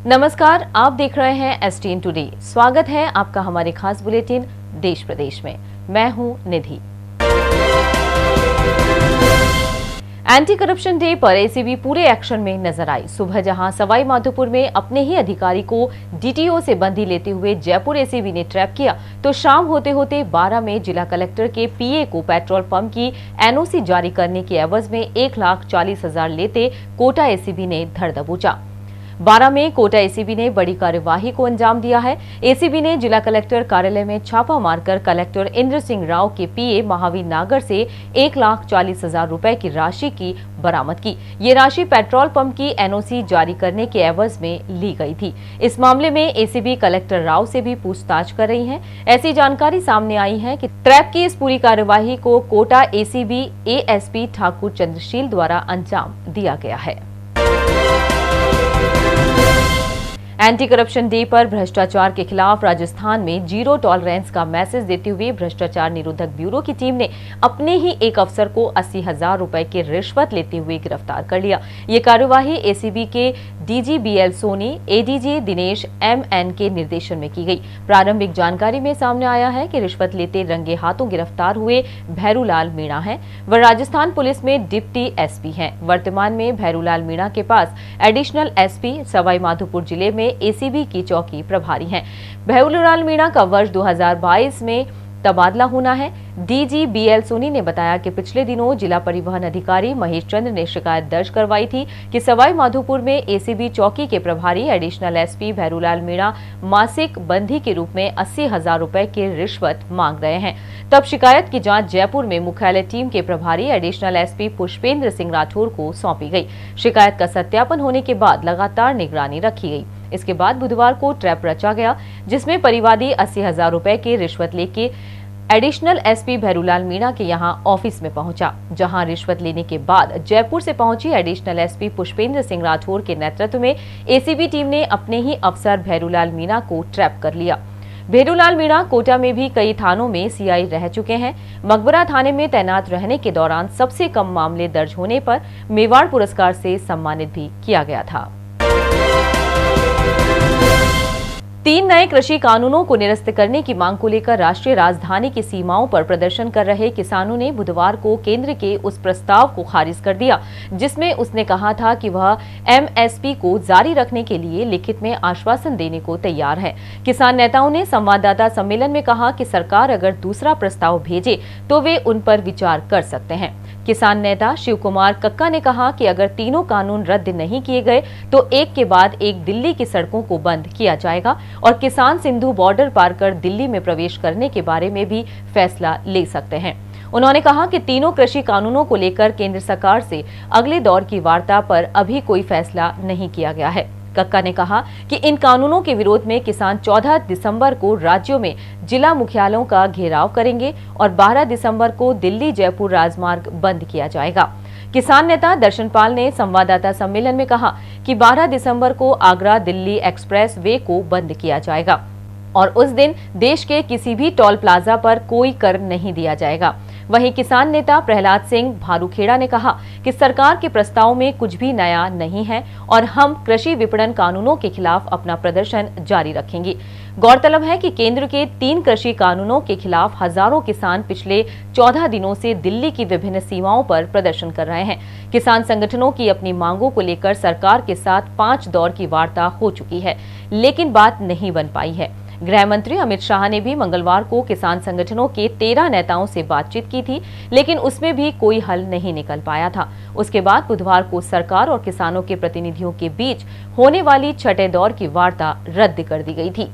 नमस्कार, आप देख रहे हैं एसटीएन टुडे। स्वागत है आपका हमारे खास बुलेटिन देश प्रदेश में। मैं हूं निधि। एंटी करप्शन डे पर एसीबी पूरे एक्शन में नजर आई। सुबह जहां सवाई माधोपुर में अपने ही अधिकारी को डीटीओ से बंदी लेते हुए जयपुर एसीबी ने ट्रैप किया, तो शाम होते होते 12 में जिला कलेक्टर के पीए को पेट्रोल पंप की एनओसी जारी करने के एवज में 1,40,000 लेते कोटा एसीबी ने धर दबोचा। 12 में कोटा एसीबी ने बड़ी कार्यवाही को अंजाम दिया है। एसीबी ने जिला कलेक्टर कार्यालय में छापा मारकर कलेक्टर इंद्र सिंह राव के पीए महावीर नागर से 1,40,000 रुपए की राशि की बरामद की। ये राशि पेट्रोल पंप की एनओसी जारी करने के एवज में ली गई थी। इस मामले में एसीबी कलेक्टर राव से भी पूछताछ कर रही है। ऐसी जानकारी सामने आई है कि ट्रैप की इस पूरी कार्यवाही को कोटा एसीबी एएसपी ठाकुर चंद्रशील द्वारा अंजाम दिया गया है। एंटी करप्शन डे पर भ्रष्टाचार के खिलाफ राजस्थान में जीरो टॉलरेंस का मैसेज देते हुए भ्रष्टाचार निरोधक ब्यूरो की टीम ने अपने ही एक अफसर को 80,000 रुपए की रिश्वत लेते हुए गिरफ्तार कर लिया। ये कार्यवाही एसीबी के DG BL Soni, ADG Dinesh MN के निर्देशन में की गई। प्रारंभिक जानकारी में सामने आया है कि रिश्वत लेते रंगे हाथों गिरफ्तार हुए भैरूलाल मीणा हैं। वह राजस्थान पुलिस में डिप्टी एसपी हैं। वर्तमान में भैरूलाल मीणा के पास एडिशनल एसपी सवाई माधोपुर जिले में एसीबी की चौकी प्रभारी हैं। भैरूलाल मीणा का वर्ष 2022 में तबादला होना है। डीजी बीएल सोनी ने बताया कि पिछले दिनों जिला परिवहन अधिकारी महेश चंद्र ने शिकायत दर्ज करवाई थी कि सवाई माधोपुर में एसीबी चौकी के प्रभारी एडिशनल एसपी भैरूलाल मीणा मासिक बंधी के रूप में 80,000 रुपए की रिश्वत मांग रहे हैं। तब शिकायत की जांच जयपुर में मुख्यालय टीम के प्रभारी एडिशनल एसपी पुष्पेंद्र सिंह राठौर को सौंपी गई। शिकायत का सत्यापन होने के बाद लगातार निगरानी रखी गई। इसके बाद बुधवार को ट्रैप रचा गया, जिसमें परिवादी 80,000 रुपए की रिश्वत लेके एडिशनल एसपी भैरूलाल मीणा के यहां ऑफिस में पहुंचा, जहां रिश्वत लेने के बाद जयपुर से पहुंची एडिशनल एसपी पुष्पेंद्र सिंह राठौर के नेतृत्व में एसीबी टीम ने अपने ही अफसर भैरूलाल मीणा को ट्रैप कर लिया। भैरूलाल मीणा कोटा में भी कई थानों में सीआई रह चुके हैं। मकबरा थाने में तैनात रहने के दौरान सबसे कम मामले दर्ज होने पर मेवाड़ पुरस्कार से सम्मानित भी किया गया था। 3 नए कृषि कानूनों को निरस्त करने की मांग को लेकर राष्ट्रीय राजधानी की सीमाओं पर प्रदर्शन कर रहे किसानों ने बुधवार को केंद्र के उस प्रस्ताव को खारिज कर दिया, जिसमें उसने कहा था कि वह एमएसपी को जारी रखने के लिए लिखित में आश्वासन देने को तैयार है। किसान नेताओं ने संवाददाता सम्मेलन में कहा कि सरकार अगर दूसरा प्रस्ताव भेजे तो वे उन पर विचार कर सकते हैं। किसान नेता शिव कुमार कक्का ने कहा कि अगर तीनों कानून रद्द नहीं किए गए तो एक के बाद एक दिल्ली की सड़कों को बंद किया जाएगा और किसान सिंधु बॉर्डर पार कर दिल्ली में प्रवेश करने के बारे में भी फैसला ले सकते हैं। उन्होंने कहा कि तीनों कृषि कानूनों को लेकर केंद्र सरकार से अगले दौर की वार्ता पर अभी कोई फैसला नहीं किया गया है। कक्का ने कहा कि इन कानूनों के विरोध में किसान 14 दिसंबर को राज्यों में जिला मुख्यालयों का घेराव करेंगे और 12 दिसंबर को दिल्ली जयपुर राजमार्ग बंद किया जाएगा। किसान नेता दर्शनपाल ने संवाददाता सम्मेलन में कहा कि 12 दिसंबर को आगरा दिल्ली एक्सप्रेस वे को बंद किया जाएगा और उस दिन देश के किसी भी टोल प्लाजा पर कोई कर नहीं दिया जाएगा। वहीं किसान नेता प्रहलाद सिंह भारूखेड़ा ने कहा कि सरकार के प्रस्ताव में कुछ भी नया नहीं है और हम कृषि विपणन कानूनों के खिलाफ अपना प्रदर्शन जारी रखेंगे। गौरतलब है कि केंद्र के 3 कृषि कानूनों के खिलाफ हजारों किसान पिछले 14 दिनों से दिल्ली की विभिन्न सीमाओं पर प्रदर्शन कर रहे हैं। किसान संगठनों की अपनी मांगों को लेकर सरकार के साथ 5 दौर की वार्ता हो चुकी है, लेकिन बात नहीं बन पाई है। गृह मंत्री अमित शाह ने भी मंगलवार को किसान संगठनों के 13 नेताओं से बातचीत की थी, लेकिन उसमें भी कोई हल नहीं निकल पाया था। उसके बाद बुधवार को सरकार और किसानों के प्रतिनिधियों के बीच होने वाली 6ठे दौर की वार्ता रद्द कर दी गई थी।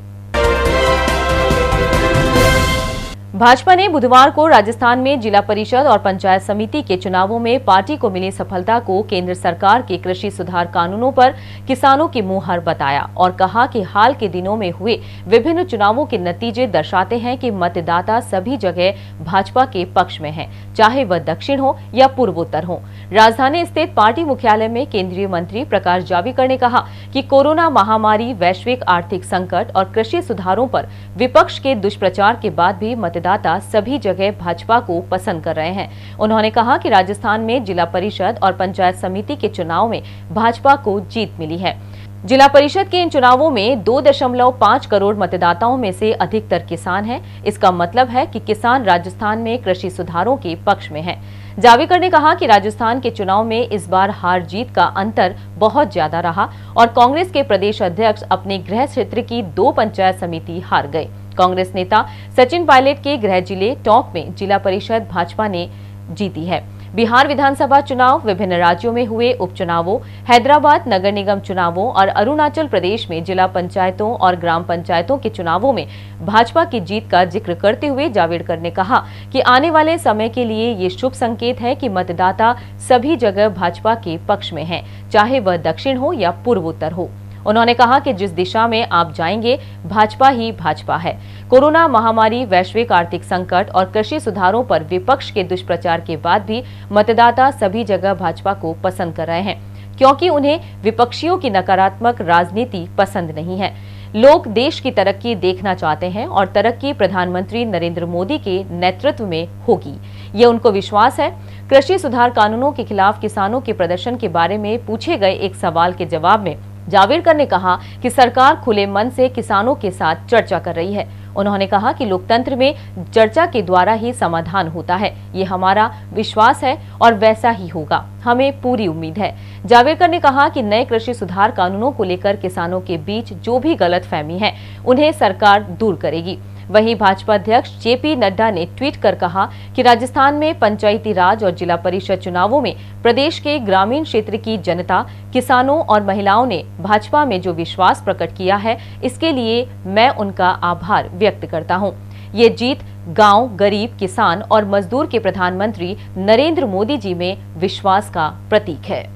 भाजपा ने बुधवार को राजस्थान में जिला परिषद और पंचायत समिति के चुनावों में पार्टी को मिली सफलता को केंद्र सरकार के कृषि सुधार कानूनों पर किसानों की मुहर बताया और कहा कि हाल के दिनों में हुए विभिन्न चुनावों के नतीजे दर्शाते हैं कि मतदाता सभी जगह भाजपा के पक्ष में हैं, चाहे वह दक्षिण हो या पूर्वोत्तर हो। राजधानी स्थित पार्टी मुख्यालय में केंद्रीय मंत्री प्रकाश जावड़ेकर ने कहा कि कोरोना महामारी, वैश्विक आर्थिक संकट और कृषि सुधारों पर विपक्ष के दुष्प्रचार के बाद भी मतदाता सभी जगह भाजपा को पसंद कर रहे हैं। उन्होंने कहा कि राजस्थान में जिला परिषद और पंचायत समिति के चुनाव में भाजपा को जीत मिली है। जिला परिषद के इन चुनावों में 2.5 करोड़ मतदाताओं में से अधिकतर किसान हैं। इसका मतलब है कि किसान राजस्थान में कृषि सुधारों के पक्ष में हैं। जावड़ेकर ने कहा कि राजस्थान के चुनाव में इस बार हार जीत का अंतर बहुत ज्यादा रहा और कांग्रेस के प्रदेश अध्यक्ष अपने गृह क्षेत्र की 2 पंचायत समिति हार गए। कांग्रेस नेता सचिन पायलट के गृह जिले टोंक में जिला परिषद भाजपा ने जीती है। बिहार विधानसभा चुनाव, विभिन्न राज्यों में हुए उपचुनावों, हैदराबाद नगर निगम चुनावों और अरुणाचल प्रदेश में जिला पंचायतों और ग्राम पंचायतों के चुनावों में भाजपा की जीत का जिक्र करते हुए जावड़ेकर ने कहा कि आने वाले समय के लिए ये शुभ संकेत है कि मतदाता सभी जगह भाजपा के पक्ष में हैं, चाहे वह दक्षिण हो या पूर्वोत्तर हो। उन्होंने कहा कि जिस दिशा में आप जाएंगे, भाजपा ही भाजपा है। कोरोना महामारी, वैश्विक आर्थिक संकट और कृषि सुधारों पर विपक्ष के दुष्प्रचार के बाद भी मतदाता सभी जगह भाजपा को पसंद कर रहे हैं, क्योंकि उन्हें विपक्षियों की नकारात्मक राजनीति पसंद नहीं है। लोग देश की तरक्की देखना चाहते हैं और तरक्की प्रधानमंत्री नरेंद्र मोदी के नेतृत्व में होगी, ये उनको विश्वास है। कृषि सुधार कानूनों के खिलाफ किसानों के प्रदर्शन के बारे में पूछे गए एक सवाल के जवाब में जावड़ेकर ने कहा कि सरकार खुले मन से किसानों के साथ चर्चा कर रही है। उन्होंने कहा कि लोकतंत्र में चर्चा के द्वारा ही समाधान होता है, ये हमारा विश्वास है और वैसा ही होगा, हमें पूरी उम्मीद है। जावड़ेकर ने कहा कि नए कृषि सुधार कानूनों को लेकर किसानों के बीच जो भी गलतफहमी है, उन्हें सरकार दूर करेगी। वहीं भाजपा अध्यक्ष जेपी नड्डा ने ट्वीट कर कहा कि राजस्थान में पंचायती राज और जिला परिषद चुनावों में प्रदेश के ग्रामीण क्षेत्र की जनता, किसानों और महिलाओं ने भाजपा में जो विश्वास प्रकट किया है, इसके लिए मैं उनका आभार व्यक्त करता हूं। ये जीत गांव, गरीब, किसान और मजदूर के प्रधानमंत्री नरेंद्र मोदी जी में विश्वास का प्रतीक है।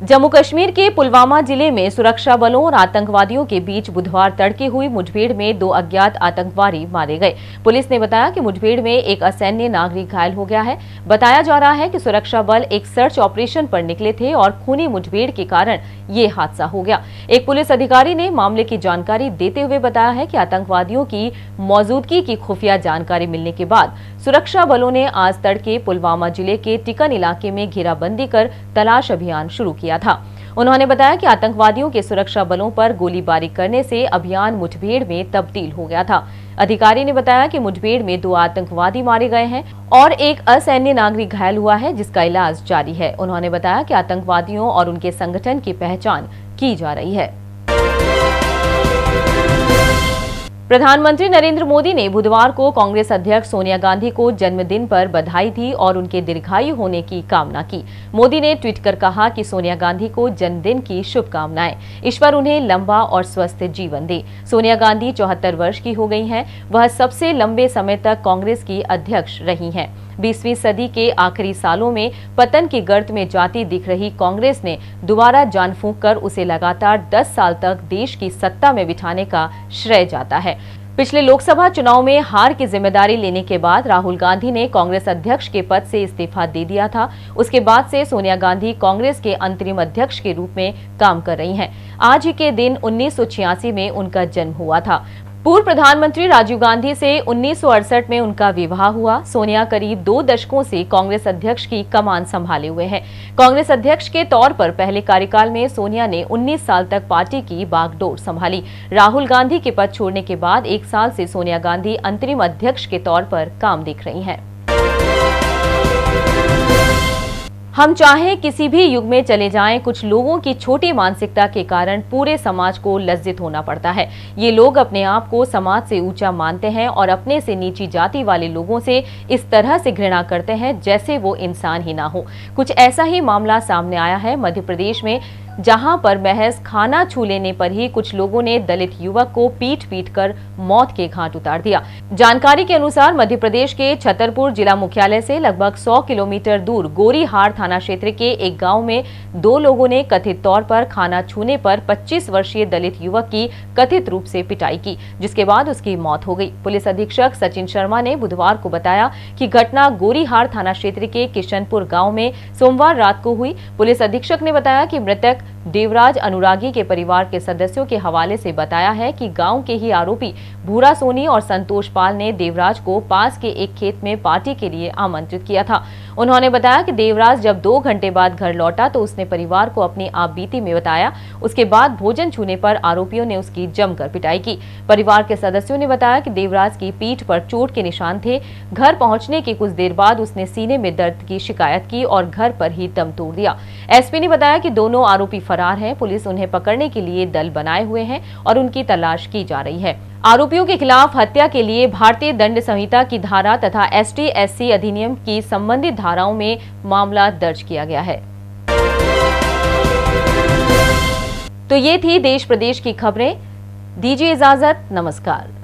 जम्मू कश्मीर के पुलवामा जिले में सुरक्षा बलों और आतंकवादियों के बीच बुधवार तड़के हुई मुठभेड़ में 2 अज्ञात आतंकवादी मारे गए। पुलिस ने बताया कि मुठभेड़ में एक असैन्य नागरिक घायल हो गया है। बताया जा रहा है कि सुरक्षा बल एक सर्च ऑपरेशन पर निकले थे और खूनी मुठभेड़ के कारण ये हादसा हो गया। एक पुलिस अधिकारी ने मामले की जानकारी देते हुए बताया है कि आतंकवादियों की मौजूदगी की खुफिया जानकारी मिलने के बाद सुरक्षा बलों ने आज तड़के पुलवामा जिले के टिकन इलाके में घेराबंदी कर तलाश अभियान शुरू किया था। उन्होंने बताया कि आतंकवादियों के सुरक्षा बलों पर गोलीबारी करने से अभियान मुठभेड़ में तब्दील हो गया था। अधिकारी ने बताया कि मुठभेड़ में 2 आतंकवादी मारे गए हैं और एक असैन्य नागरिक घायल हुआ है, जिसका इलाज जारी है। उन्होंने बताया कि आतंकवादियों और उनके संगठन की पहचान की जा रही है। प्रधानमंत्री नरेंद्र मोदी ने बुधवार को कांग्रेस अध्यक्ष सोनिया गांधी को जन्मदिन पर बधाई दी और उनके दीर्घायु होने की कामना की। मोदी ने ट्वीट कर कहा कि सोनिया गांधी को जन्मदिन की शुभकामनाएं, ईश्वर उन्हें लंबा और स्वस्थ जीवन दे। सोनिया गांधी 74 वर्ष की हो गई हैं। वह सबसे लंबे समय तक कांग्रेस की अध्यक्ष रही हैं। 20वीं सदी के आखिरी सालों में पतन की गर्त में जाती दिख रही कांग्रेस ने दोबारा जान फूंक कर उसे लगातार 10 साल तक देश की सत्ता में बिठाने का श्रेय जाता है। पिछले लोकसभा चुनाव में हार की जिम्मेदारी लेने के बाद राहुल गांधी ने कांग्रेस अध्यक्ष के पद से इस्तीफा दे दिया था। उसके बाद से सोनिया गांधी कांग्रेस के अंतरिम अध्यक्ष के रूप में काम कर रही हैं। आज ही के दिन 1986 में उनका जन्म हुआ था। पूर्व प्रधानमंत्री राजीव गांधी से 1968 में उनका विवाह हुआ। सोनिया करीब 2 दशकों से कांग्रेस अध्यक्ष की कमान संभाले हुए हैं। कांग्रेस अध्यक्ष के तौर पर पहले कार्यकाल में सोनिया ने 19 साल तक पार्टी की बागडोर संभाली। राहुल गांधी के पद छोड़ने के बाद 1 साल से सोनिया गांधी अंतरिम अध्यक्ष के तौर पर काम देख रही हैं। हम चाहे किसी भी युग में चले जाएं, कुछ लोगों की छोटी मानसिकता के कारण पूरे समाज को लज्जित होना पड़ता है। ये लोग अपने आप को समाज से ऊंचा मानते हैं और अपने से नीची जाति वाले लोगों से इस तरह से घृणा करते हैं जैसे वो इंसान ही ना हो। कुछ ऐसा ही मामला सामने आया है मध्य प्रदेश में, जहां पर महज खाना छू लेने पर ही कुछ लोगों ने दलित युवक को पीट कर मौत के घाट उतार दिया। जानकारी के अनुसार मध्य प्रदेश के छतरपुर जिला मुख्यालय से लगभग 100 किलोमीटर दूर गोरीहार थाना क्षेत्र के एक गांव में 2 लोगों ने कथित तौर पर खाना छूने पर 25 वर्षीय दलित युवक की कथित रूप से पिटाई की, जिसके बाद उसकी मौत हो गई। पुलिस अधीक्षक सचिन शर्मा ने बुधवार को बताया कि घटना गोरीहार थाना क्षेत्र के किशनपुर गाँव में सोमवार रात को हुई। पुलिस अधीक्षक ने बताया कि मृतक देवराज अनुरागी के परिवार के सदस्यों के हवाले से बताया है कि गांव के ही आरोपी भूरा सोनी और संतोष पाल ने देवराज को पास के एक खेत में पार्टी के लिए आमंत्रित किया था। उन्होंने बताया कि देवराज जब 2 घंटे बाद घर लौटा तो उसने परिवार को अपनी आपबीती में बताया। उसके बाद भोजन छूने पर आरोपियों ने उसकी जमकर पिटाई की। परिवार के सदस्यों ने बताया कि देवराज की पीठ पर चोट के निशान थे। घर पहुंचने के कुछ देर बाद उसने सीने में दर्द की शिकायत की और घर पर ही दम तोड़ दिया। एसपी ने बताया कि दोनों आरोपी फरार हैं। पुलिस उन्हें पकड़ने के लिए दल बनाए हुए हैं और उनकी तलाश की जा रही है। आरोपियों के खिलाफ हत्या के लिए भारतीय दंड संहिता की धारा तथा ST-SC अधिनियम की संबंधित धाराओं में मामला दर्ज किया गया है। तो ये थी देश प्रदेश की खबरें। दीजिए इजाजत, नमस्कार।